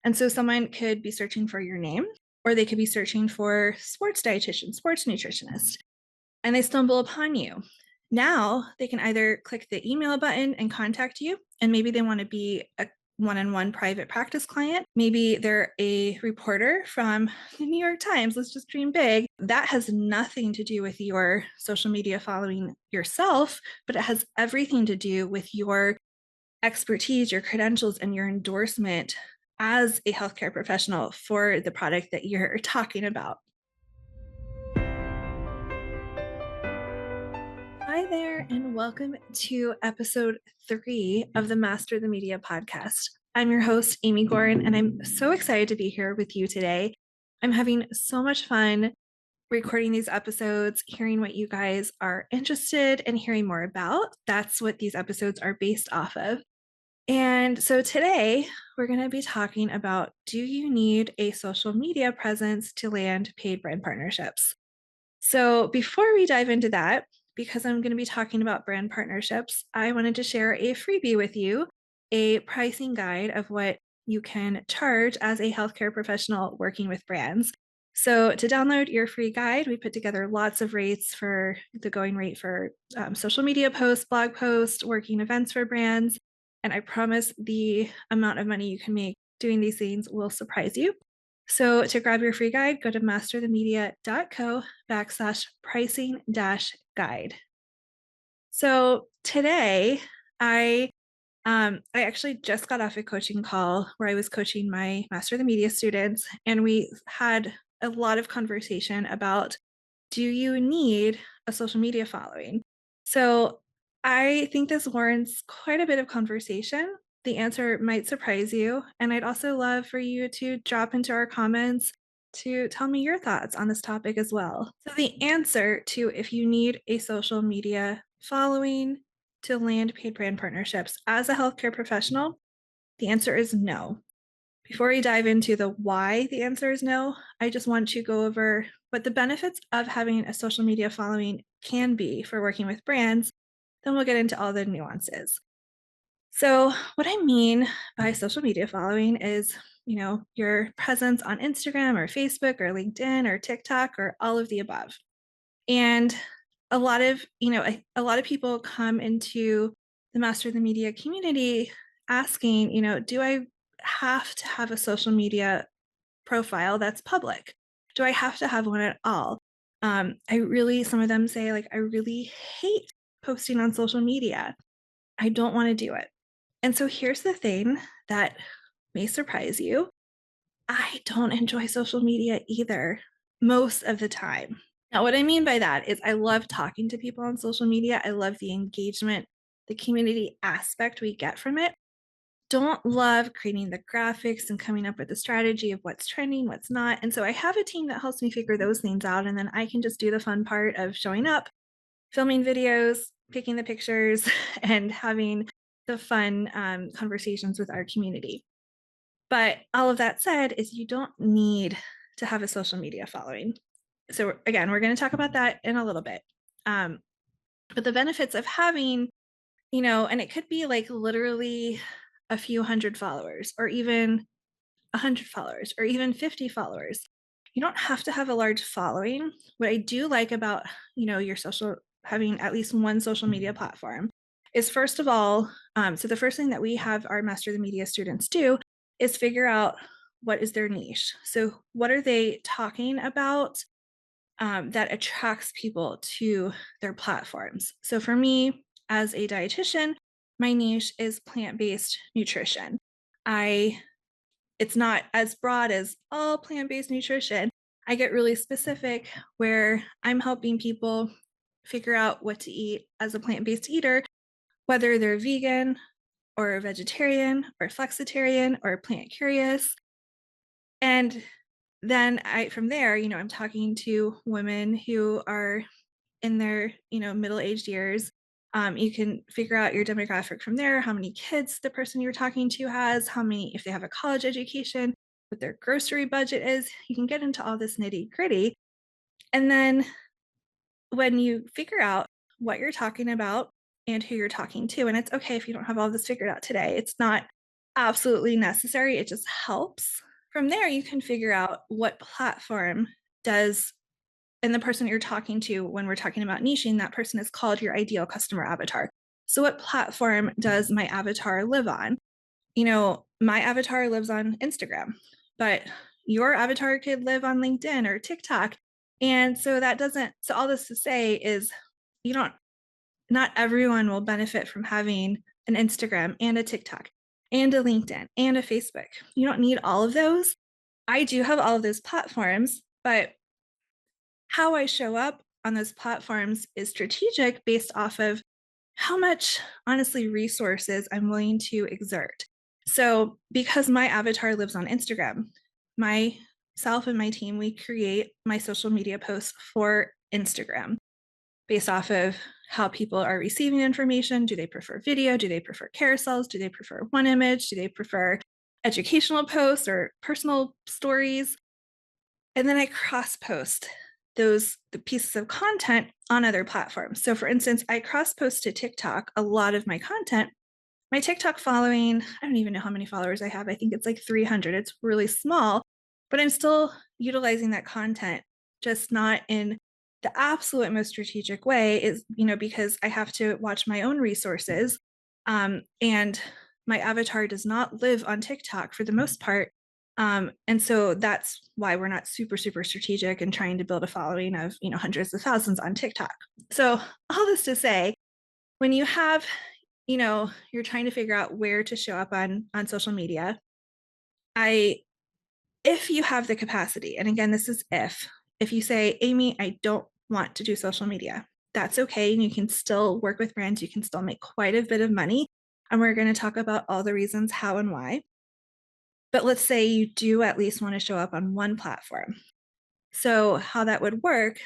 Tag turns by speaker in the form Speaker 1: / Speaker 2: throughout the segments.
Speaker 1: And so someone could be searching for your name, or they could be searching for sports dietitian, sports nutritionist, and they stumble upon you. Now they can either click the email button and contact you, and maybe they want to be a one-on-one private practice client. Maybe they're a reporter from the New York Times. Let's just dream big. That has nothing to do with your social media following yourself, but it has everything to do with your expertise, your credentials, and your endorsement as a healthcare professional for the product that you're talking about. Hi there, and welcome to episode 3 of the Master the Media podcast. I'm your host, Amy Gorin, and I'm so excited to be here with you today. I'm having so much fun recording these episodes, hearing what you guys are interested in hearing more about. That's what these episodes are based off of. And so today we're going to be talking about, do you need a social media presence to land paid brand partnerships? So before we dive into that, because I'm going to be talking about brand partnerships, I wanted to share a freebie with you, a pricing guide of what you can charge as a healthcare professional working with brands. So to download your free guide, we put together lots of rates for the going rate for social media posts, blog posts, working events for brands. And I promise the amount of money you can make doing these things will surprise you. So to grab your free guide, go to masterthemedia.co/pricing-guide. So today, I actually just got off a coaching call where I was coaching my Master the Media students, and we had a lot of conversation about, do you need a social media following? So I think this warrants quite a bit of conversation. The answer might surprise you, and I'd also love for you to drop into our comments to tell me your thoughts on this topic as well. So the answer to if you need a social media following to land paid brand partnerships as a healthcare professional, the answer is no. Before we dive into the why the answer is no, I just want to go over what the benefits of having a social media following can be for working with brands. Then we'll get into all the nuances. So what I mean by social media following is, your presence on Instagram or Facebook or LinkedIn or TikTok or all of the above. And a lot of people come into the Master the Media community asking, do I have to have a social media profile that's public? Do I have to have one at all? Some of them say, I really hate posting on social media. I don't want to do it. And so here's the thing that may surprise you. I don't enjoy social media either, most of the time. Now, what I mean by that is I love talking to people on social media. I love the engagement, the community aspect we get from it. Don't love creating the graphics and coming up with a strategy of what's trending, what's not. And so I have a team that helps me figure those things out. And then I can just do the fun part of showing up, filming videos, picking the pictures, and having the fun conversations with our community. But all of that said is you don't need to have a social media following. So again, we're going to talk about that in a little bit. But the benefits of having, and it could be literally a few hundred followers, or even 100 followers, or even 50 followers. You don't have to have a large following. What I do like about, your having at least one social media platform is, first of all, so the first thing that we have our Master the Media students do is figure out what is their niche. So what are they talking about that attracts people to their platforms? So for me, as a dietitian, my niche is plant-based nutrition. It's not as broad as all plant-based nutrition. I get really specific where I'm helping people figure out what to eat as a plant-based eater, whether they're vegan or vegetarian or flexitarian or plant curious. And then from there, I'm talking to women who are in their, middle-aged years. You can figure out your demographic from there, how many kids the person you're talking to has, if they have a college education, what their grocery budget is. You can get into all this nitty-gritty. And then when you figure out what you're talking about and who you're talking to, and it's okay if you don't have all this figured out today. It's not absolutely necessary. It just helps. From there, you can figure out what platform does, and the person you're talking to when we're talking about niching, that person is called your ideal customer avatar. So, what platform does my avatar live on? My avatar lives on Instagram, but your avatar could live on LinkedIn or TikTok. And so so all this to say is you don't, not everyone will benefit from having an Instagram and a TikTok and a LinkedIn and a Facebook. You don't need all of those. I do have all of those platforms, but how I show up on those platforms is strategic based off of how much, honestly, resources I'm willing to exert. So, because my avatar lives on Instagram, myself and my team, we create my social media posts for Instagram based off of how people are receiving information. Do they prefer video? Do they prefer carousels? Do they prefer one image? Do they prefer educational posts or personal stories? And then I cross post the pieces of content on other platforms. So for instance, I cross post to TikTok a lot of my content. My TikTok following, I don't even know how many followers I have. I think it's like 300. It's really small, but I'm still utilizing that content, just not in the absolute most strategic way, is, because I have to watch my own resources. And my avatar does not live on TikTok for the most part. And so that's why we're not super, super strategic and trying to build a following of, hundreds of thousands on TikTok. So all this to say, when you have, you're trying to figure out where to show up on social media, if you have the capacity, and again, this is if you say, Amy, I don't want to do social media, that's okay. And you can still work with brands. You can still make quite a bit of money. And we're going to talk about all the reasons how and why. But let's say you do at least want to show up on one platform. So how that would work,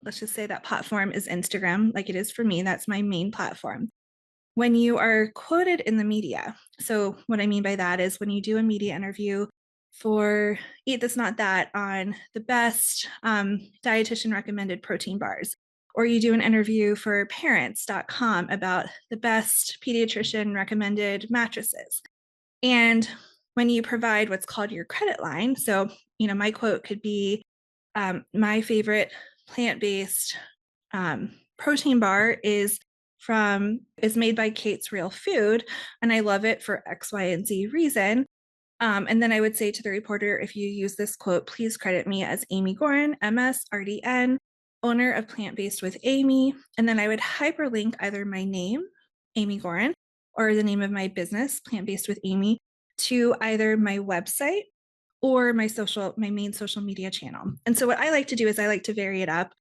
Speaker 1: let's just say that platform is Instagram, like it is for me. That's my main platform. When you are quoted in the media, so what I mean by that is when you do a media interview for Eat This Not That on the best dietitian recommended protein bars, or you do an interview for parents.com about the best pediatrician recommended mattresses. And when you provide what's called your credit line, so, my quote could be, my favorite plant-based protein bar is made by Kate's Real Food, and I love it for X, Y, and Z reason. And then I would say to the reporter, if you use this quote, please credit me as Amy Gorin, MS, RDN, owner of Plant Based with Amy. And then I would hyperlink either my name, Amy Gorin, or the name of my business, Plant Based with Amy, to either my website or my main social media channel. And so what I like to do is I like to vary it up.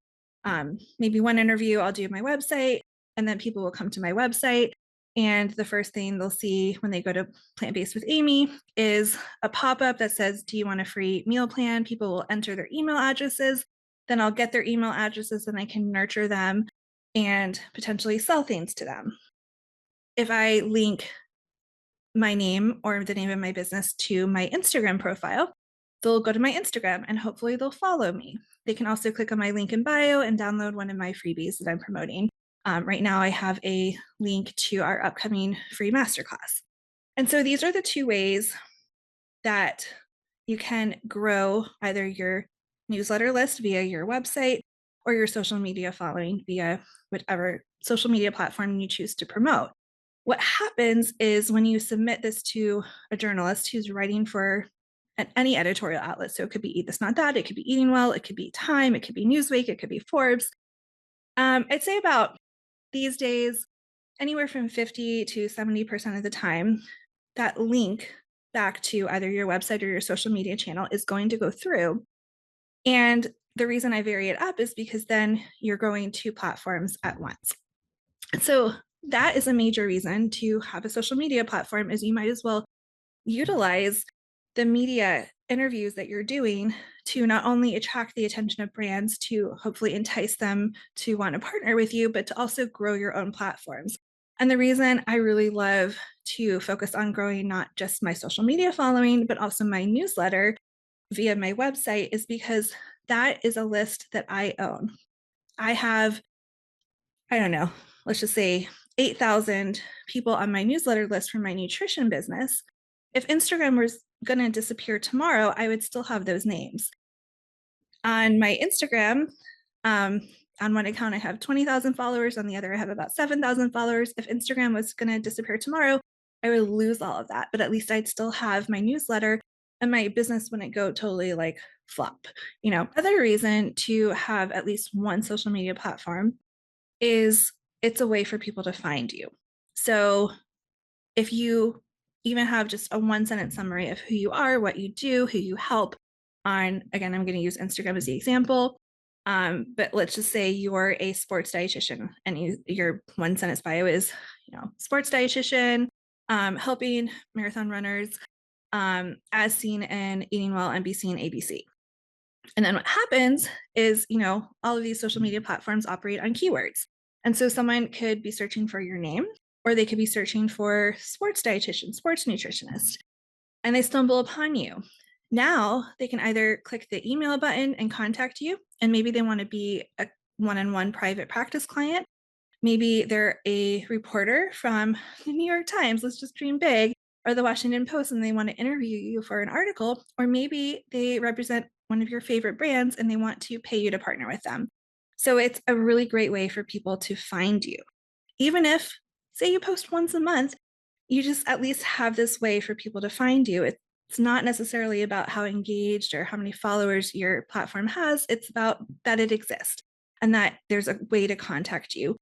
Speaker 1: Maybe one interview, I'll do my website, and then people will come to my website. And the first thing they'll see when they go to Plant Based with Amy is a pop-up that says, do you want a free meal plan? People will enter their email addresses. Then I'll get their email addresses and I can nurture them and potentially sell things to them. If I link my name or the name of my business to my Instagram profile, they'll go to my Instagram and hopefully they'll follow me. They can also click on my link in bio and download one of my freebies that I'm promoting. Right now, I have a link to our upcoming free masterclass. And so these are the two ways that you can grow either your newsletter list via your website or your social media following via whatever social media platform you choose to promote. What happens is when you submit this to a journalist who's writing for any editorial outlet, so it could be Eat This Not That, it could be Eating Well, it could be Time, it could be Newsweek, it could be Forbes. I'd say about these days, anywhere from 50 to 70% of the time, that link back to either your website or your social media channel is going to go through. And the reason I vary it up is because then you're growing two platforms at once. So that is a major reason to have a social media platform, is you might as well utilize the media interviews that you're doing to not only attract the attention of brands to hopefully entice them to want to partner with you, but to also grow your own platforms. And the reason I really love to focus on growing not just my social media following, but also my newsletter via my website is because that is a list that I own. I have, I don't know, let's just say 8,000 people on my newsletter list for my nutrition business. if Instagram was going to disappear tomorrow, I would still have those names. On my Instagram, on one account, I have 20,000 followers. On the other, I have about 7,000 followers. If Instagram was going to disappear tomorrow, I would lose all of that. But at least I'd still have my newsletter and my business wouldn't go totally like flop. Other reason to have at least one social media platform is it's a way for people to find you. So if you even have just a 1-sentence summary of who you are, what you do, who you help on, again, I'm going to use Instagram as the example. But let's just say you're a sports dietitian and your 1-sentence bio is, sports dietitian, helping marathon runners, as seen in Eating Well, NBC, and ABC. And then what happens is, all of these social media platforms operate on keywords. And so someone could be searching for your name, or they could be searching for sports dietitian, sports nutritionist, and they stumble upon you. Now they can either click the email button and contact you, and maybe they want to be a one-on-one private practice client. Maybe they're a reporter from the New York Times, let's just dream big, or the Washington Post, and they want to interview you for an article, or maybe they represent one of your favorite brands and they want to pay you to partner with them. So it's a really great way for people to find you. Even if, say, you post once a month, you just at least have this way for people to find you. It's not necessarily about how engaged or how many followers your platform has. It's about that it exists and that there's a way to contact you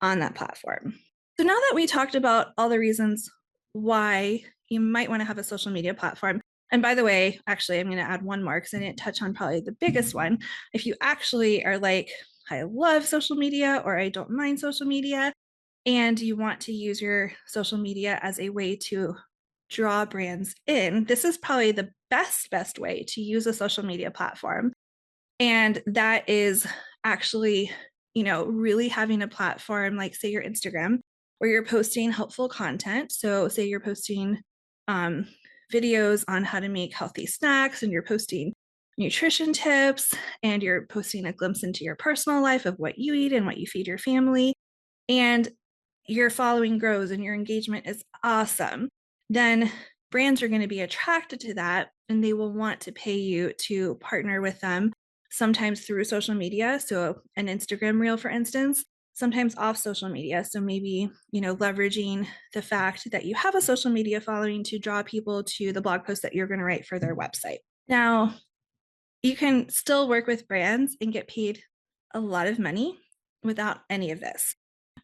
Speaker 1: on that platform. So now that we talked about all the reasons why you might want to have a social media platform, and by the way, actually, I'm going to add one more because I didn't touch on probably the biggest one. If you actually are like, I love social media or I don't mind social media, and you want to use your social media as a way to draw brands in, this is probably the best way to use a social media platform. And that is actually, really having a platform like, say, your Instagram, where you're posting helpful content. So say you're posting videos on how to make healthy snacks, and you're posting nutrition tips, and you're posting a glimpse into your personal life of what you eat and what you feed your family, and your following grows and your engagement is awesome, then brands are going to be attracted to that and they will want to pay you to partner with them, sometimes through social media. So an Instagram reel, for instance, sometimes off social media. So maybe, leveraging the fact that you have a social media following to draw people to the blog post that you're going to write for their website. Now, you can still work with brands and get paid a lot of money without any of this.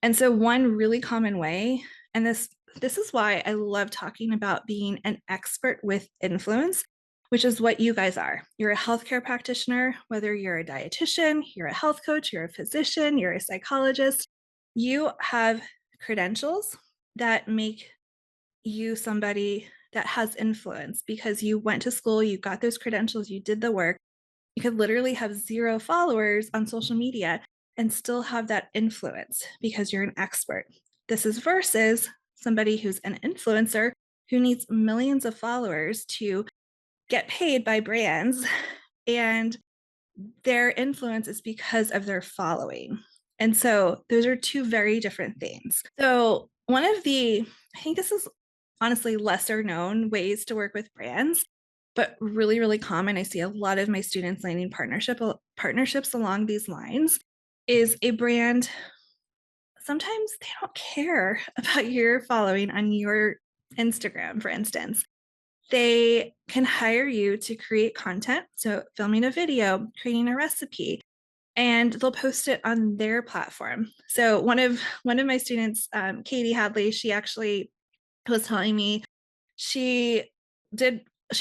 Speaker 1: And so one really common way, and this is why I love talking about being an expert with influence, which is what you guys are. You're a healthcare practitioner, whether you're a dietitian, you're a health coach, you're a physician, you're a psychologist, you have credentials that make you somebody that has influence because you went to school, you got those credentials, you did the work. You could literally have 0 followers on social media and still have that influence because you're an expert. This is versus somebody who's an influencer who needs millions of followers to get paid by brands, and their influence is because of their following. And so those are two very different things. So one of the, I think this is honestly lesser known ways to work with brands, but really, really common. I see a lot of my students landing partnerships along these lines, is a brand. Sometimes they don't care about your following on your Instagram, for instance. They can hire you to create content. So filming a video, creating a recipe, and they'll post it on their platform. So one of my students, Katie Hadley, she actually was telling me she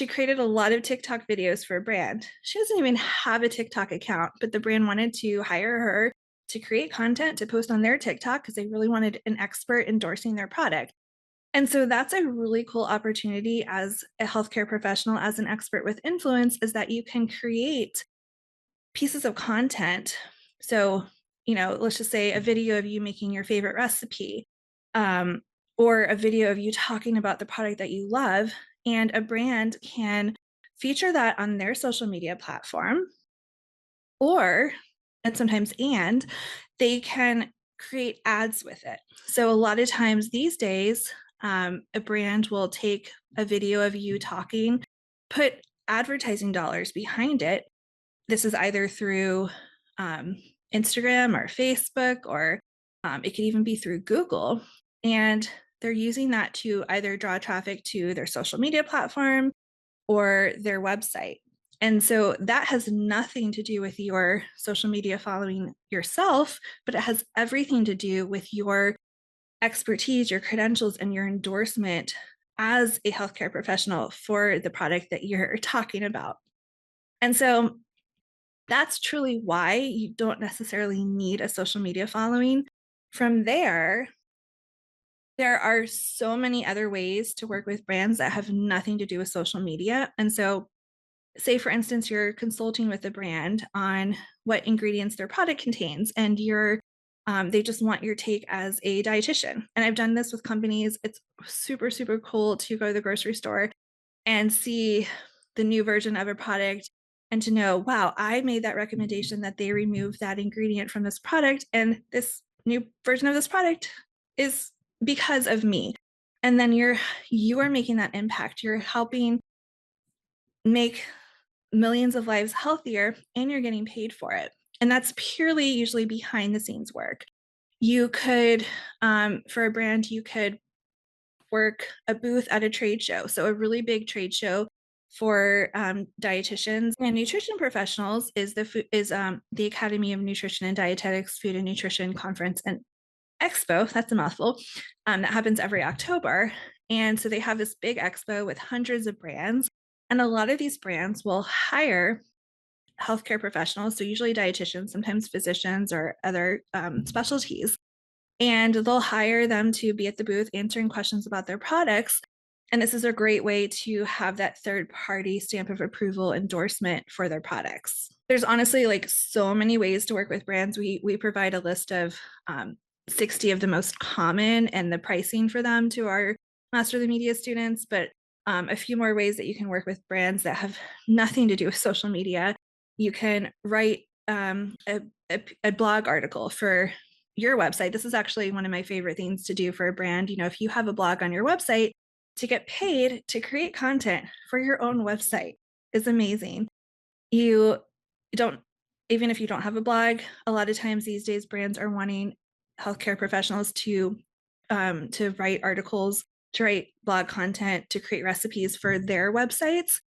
Speaker 1: created a lot of TikTok videos for a brand. She doesn't even have a TikTok account, but the brand wanted to hire her to create content to post on their TikTok because they really wanted an expert endorsing their product. And so that's a really cool opportunity as a healthcare professional, as an expert with influence, is that you can create pieces of content. So, let's just say a video of you making your favorite recipe, or a video of you talking about the product that you love, and a brand can feature that on their social media platform, and sometimes they can create ads with it. So a lot of times these days, a brand will take a video of you talking, put advertising dollars behind it. This is either through Instagram or Facebook, or it could even be through Google. And they're using that to either draw traffic to their social media platform or their website. And so that has nothing to do with your social media following yourself, but it has everything to do with your expertise, your credentials, and your endorsement as a healthcare professional for the product that you're talking about. And so that's truly why you don't necessarily need a social media following. From there are so many other ways to work with brands that have nothing to do with social media. And so, say for instance, you're consulting with a brand on what ingredients their product contains, and they just want your take as a dietitian. And I've done this with companies. It's super, super cool to go to the grocery store and see the new version of a product and to know, wow, I made that recommendation that they remove that ingredient from this product, and this new version of this product is because of me. And then you are making that impact. You're helping make millions of lives healthier, and you're getting paid for it. And that's purely usually behind the scenes work. You could, for a brand, you could work a booth at a trade show. So a really big trade show for dietitians and nutrition professionals is the Academy of Nutrition and Dietetics Food and Nutrition Conference and Expo. That's a mouthful. That happens every October. And so they have this big expo with hundreds of brands. And a lot of these brands will hire healthcare professionals, so usually dietitians, sometimes physicians or other specialties. And they'll hire them to be at the booth answering questions about their products. And this is a great way to have that third party stamp of approval endorsement for their products. There's honestly like so many ways to work with brands. We provide a list of 60 of the most common and the pricing for them to our Master of the Media students, but a few more ways that you can work with brands that have nothing to do with social media. You can write a blog article for your website. This is actually one of my favorite things to do for a brand. You know, if you have a blog on your website, to get paid to create content for your own website is amazing. You don't, even if you don't have a blog, a lot of times these days brands are wanting healthcare professionals to write articles, to write blog content, to create recipes for their websites.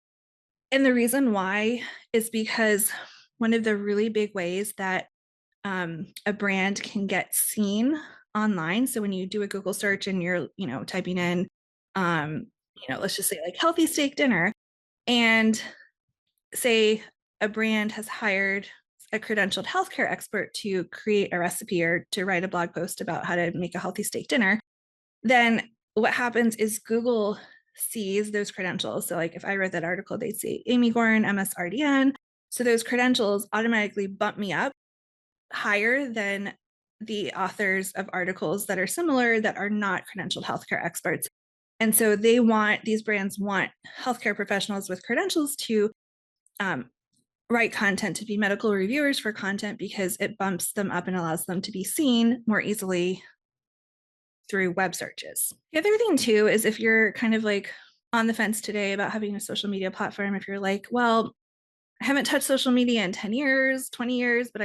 Speaker 1: And the reason why is because one of the really big ways that a brand can get seen online. So when you do a Google search and you're, typing in, let's just say like healthy steak dinner, and say a brand has hired a credentialed healthcare expert to create a recipe or to write a blog post about how to make a healthy steak dinner, then what happens is Google sees those credentials. So like if I wrote that article, they'd say Amy Gorin, MSRDN. So those credentials automatically bump me up higher than the authors of articles that are similar that are not credentialed healthcare experts. And so these brands want healthcare professionals with credentials to write content, to be medical reviewers for content, because it bumps them up and allows them to be seen more easily through web searches. The other thing too is if you're kind of like on the fence today about having a social media platform, if you're like, well, I haven't touched social media in 10 years, 20 years, but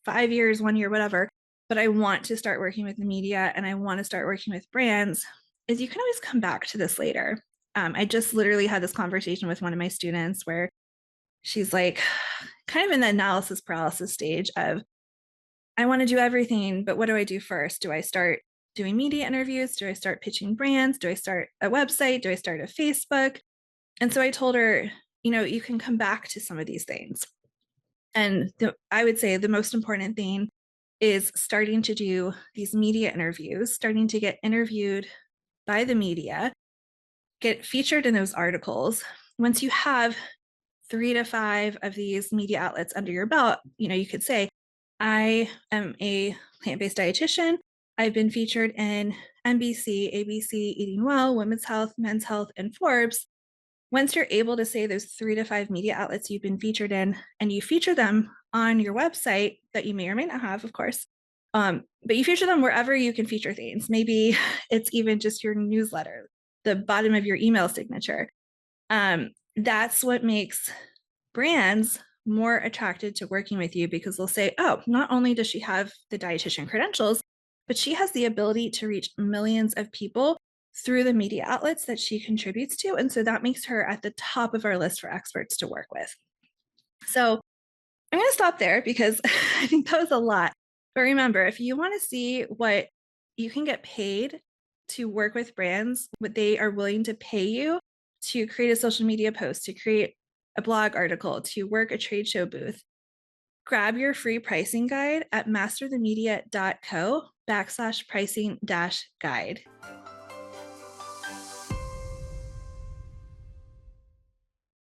Speaker 1: 5 years, 1 year, whatever, but I want to start working with the media and I want to start working with brands, is you can always come back to this later. I just literally had this conversation with one of my students where she's like kind of in the analysis paralysis stage of, I want to do everything, but what do I do first? Do I start doing media interviews? Do I start pitching brands? Do I start a website? Do I start a Facebook? And so I told her, you can come back to some of these things. And I would say the most important thing is starting to do these media interviews, starting to get interviewed by the media, get featured in those articles. Once you have 3 to 5 of these media outlets under your belt, you could say, I am a plant-based dietitian. I've been featured in NBC, ABC, Eating Well, Women's Health, Men's Health, and Forbes. Once you're able to say those 3 to 5 media outlets you've been featured in, and you feature them on your website that you may or may not have, of course, But you feature them wherever you can feature things. Maybe it's even just your newsletter, the bottom of your email signature. That's what makes brands more attracted to working with you, because they'll say, oh, not only does she have the dietitian credentials, but she has the ability to reach millions of people through the media outlets that she contributes to. And so that makes her at the top of our list for experts to work with. So I'm going to stop there because I think that was a lot. But remember, if you want to see what you can get paid to work with brands, what they are willing to pay you to create a social media post, to create a blog article, to work a trade show booth, grab your free pricing guide at masterthemedia.co/pricing-guide.